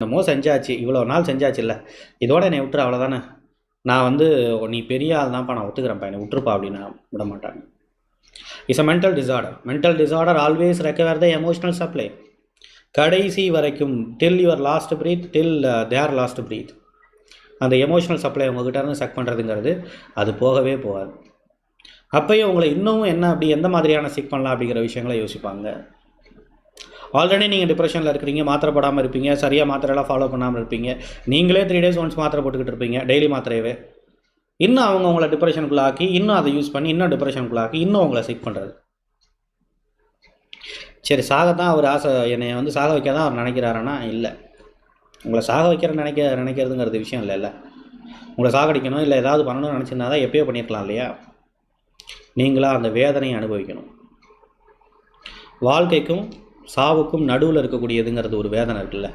என்னமோ செஞ்சாச்சு, இவ்வளோ நாள் செஞ்சாச்சுல்ல, இதோட என்னை விட்டுரு அவ்வளோதானே. நான் வந்து நீ பெரிய ஆள் தான்ப்பா, நான் ஒத்துக்கிறேன்ப்பா, என்னை விட்டுருப்பா அப்படின்னு நான் விட மாட்டாங்க. It's a mental disorder. Mental disorder always recover the emotional supply. கடைசி வரைக்கும் till your last breath, till their last breath, அந்த எமோஷனல் சப்ளை உங்ககிட்ட இருந்து செக் பண்ணுறதுங்கிறது அது போகவே போகாது. அப்போயும் உங்களை இன்னும் என்ன அப்படி எந்த மாதிரியான செக் பண்ணலாம் அப்படிங்கிற விஷயங்களை யோசிப்பாங்க. ஆல்ரெடி நீங்கள் டிப்ரெஷனில் இருக்கிறீங்க, மாத்திரை போடாமல் இருப்பீங்க, சரியாக மாத்திரையெல்லாம் ஃபாலோ பண்ணாமல் இருப்பீங்க, நீங்களே 3 days ஒன்ஸ் மாத்திரை போட்டுக்கிட்டு இருப்பீங்க, டெய்லி மாத்திரையவே. இன்னும் அவங்க உங்களை டிப்ரெஷனுக்குள்ளே ஆக்கி, இன்னும் அதை யூஸ் பண்ணி இன்னும் டிப்ரெஷனுக்குள்ளே ஆக்கி, இன்னும் உங்களை செக் பண்ணுறது. சரி, சாகத்தான் அவர் ஆசை, என்னை வந்து சாக வைக்க தான் அவர் நினைக்கிறாருன்னா இல்லை. உங்களை சாக வைக்கிற நினைக்கிறதுங்கிறது விஷயம் இல்லைல்ல. உங்களை சாகடிக்கணும் இல்லை ஏதாவது பண்ணணும்னு நினச்சிருந்தா தான் எப்பயோ பண்ணியிருக்கலாம் இல்லையா. நீங்களாக அந்த வேதனையை அனுபவிக்கணும். வாழ்க்கைக்கும் சாவுக்கும் நடுவில் இருக்கக்கூடியதுங்கிறது ஒரு வேதனை இருக்குல்ல.